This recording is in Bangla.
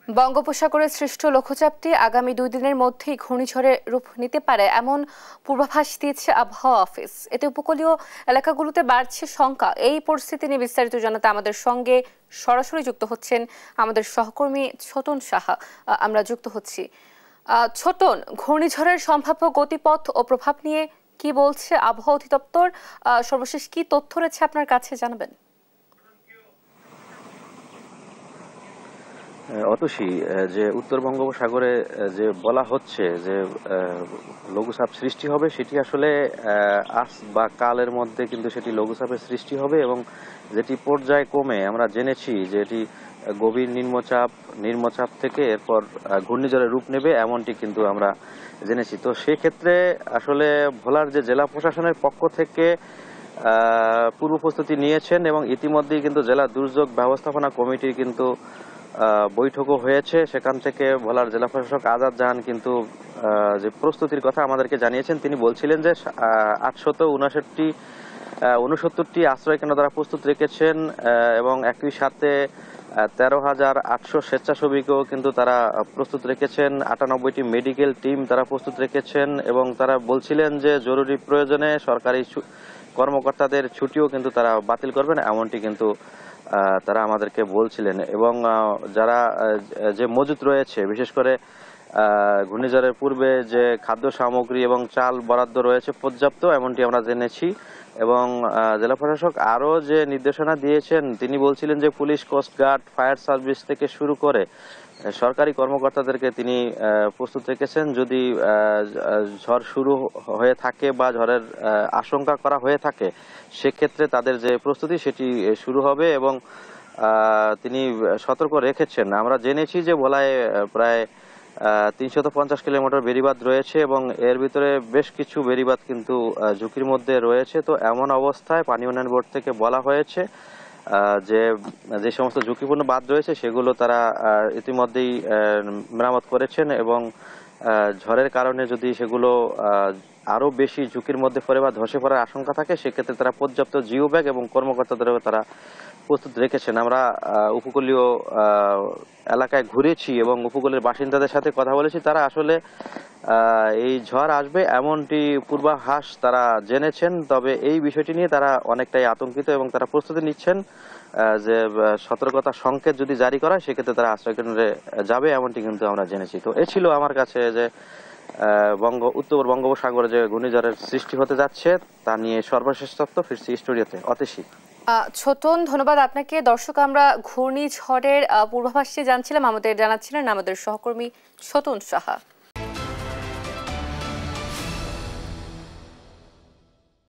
বঙ্গোপসাগরে সৃষ্ট লঘুচাপটি আগামী 2 দিনের মধ্যেই ঘূর্ণিঝড়ে রূপ নিতে পারে এমন পূর্বাভাস দিয়েছে আবহাওয়া অফিস। এতে উপকূলীয় এলাকাগুলোতে বাড়ছে শঙ্কা। এই পরিস্থিতি নিয়ে বিস্তারিত জানাতে আমাদের সঙ্গে সরাসরি যুক্ত হচ্ছেন আমাদের সহকর্মী ছোটন সাহা। আমরা যুক্ত হচ্ছি। ছোটন, ঘূর্ণিঝড়ের সম্ভাব্য গতিপথ ও প্রভাব নিয়ে কি বলছে আবহাওয়া অধিদপ্তর? সর্বশেষ কি তথ্য রয়েছে আপনার কাছে, জানাবেন? অতসী, যে উত্তর বঙ্গোপসাগরে যে বলা হচ্ছে যে লঘুচাপ সৃষ্টি হবে, সেটি আসলে আজ বা কালের মধ্যে কিন্তু সেটি লঘুচাপের সৃষ্টি হবে এবং যেটি পর্যায় কমে আমরা জেনেছি যে এটি গভীর নিম্নচাপ থেকে এরপর ঘূর্ণিঝড়ের রূপ নেবে, এমনটি কিন্তু আমরা জেনেছি। তো সেক্ষেত্রে আসলে ভোলার যে জেলা প্রশাসনের পক্ষ থেকে পূর্ব প্রস্তুতি নিয়েছেন এবং ইতিমধ্যেই কিন্তু জেলা দুর্যোগ ব্যবস্থাপনা কমিটির কিন্তু বৈঠকও হয়েছে। সেখান থেকে ভোলার জেলা প্রশাসক আজাদ জাহান কিন্তু যে প্রস্তুতির কথা আমাদেরকে জানিয়েছেন। তিনি বলছিলেন যে 869টি আশ্রয় কেন্দ্র দ্বারা প্রস্তুত রেখেছেন এবং একই সাথে 13,800 স্বেচ্ছাসেবীকেও কিন্তু তারা প্রস্তুত রেখেছেন। 98টি মেডিকেল টিম তারা প্রস্তুত রেখেছেন এবং তারা বলছিলেন যে জরুরি প্রয়োজনে সরকারি কর্মকর্তাদের ছুটিও কিন্তু তারা বাতিল করবেন, এমনটি কিন্তু তারা আমাদেরকে বলছিলেন। এবং যারা যে মজুত রয়েছে, বিশেষ করে ঘূর্ণিঝড়ের পূর্বে যে খাদ্য সামগ্রী এবং চাল বরাদ্দ রয়েছে পর্যাপ্ত, এমনটি আমরা জেনেছি। এবং জেলা প্রশাসক আরও যে নির্দেশনা দিয়েছেন, তিনি বলছিলেন যে পুলিশ, কোস্টগার্ড, ফায়ার সার্ভিস থেকে শুরু করে সরকারি কর্মকর্তাদেরকে তিনি প্রস্তুত রেখেছেন। যদি ঝড় শুরু হয়ে থাকে বা ঝড়ের আশঙ্কা করা হয়ে থাকে, সেক্ষেত্রে তাদের যে প্রস্তুতি সেটি শুরু হবে এবং তিনি সতর্ক রেখেছেন। আমরা জেনেছি যে ভোলায় প্রায় 350 কিলোমিটার বেড়িবাঁধ রয়েছে এবং এর ভিতরে বেশ কিছু বেড়িবাঁধ কিন্তু ঝুঁকির মধ্যে রয়েছে। তো এমন অবস্থায় পানি উন্নয়ন বোর্ড থেকে বলা হয়েছে যে সমস্ত ঝুঁকিপূর্ণ বাঁধ রয়েছে সেগুলো তারা ইতিমধ্যেই মেরামত করেছেন এবং ঝড়ের কারণে যদি সেগুলো আরো বেশি ঝুঁকির মধ্যে পড়ে বা ধসে পড়ার আশঙ্কা থাকে, সেক্ষেত্রে তারা পর্যাপ্ত জিও ব্যাগ এবং কর্মকর্তাদেরও তারা প্রস্তুত রেখেছেন। আমরা উপকূলীয় এলাকায় ঘুরেছি এবং উপকূলের বাসিন্দাদের সাথে কথা বলেছি। তারা আসলে এই ঝড় আসবে এমনটি পূর্বাভাস তারা জেনেছেন, তবে এই বিষয়টি নিয়ে তারা অনেকটাই আতঙ্কিত এবং তারা প্রস্তুতি নিচ্ছেন যে সতর্কতা সংকেত যদি জারি করা হয় সেক্ষেত্রে তারা আশ্রয়কেন্দ্রে যাবে, এমনটি কিন্তু আমরা জেনেছি। তো এ ছিল আমার কাছে যে উত্তর বঙ্গোপসাগরে যে ঘূর্ণিঝড়ের সৃষ্টি হতে যাচ্ছে তা নিয়ে সর্বশেষ তথ্য। ফিরছি স্টুডিওতে। অতসী। ছোটন, ধন্যবাদ আপনাকে। দর্শক, আমরা ঘূর্ণিঝড়ের পূর্বাভাসটি জানছিলাম, আমাদের জানাচ্ছিলেন আমাদের সহকর্মী ছোটন সাহা।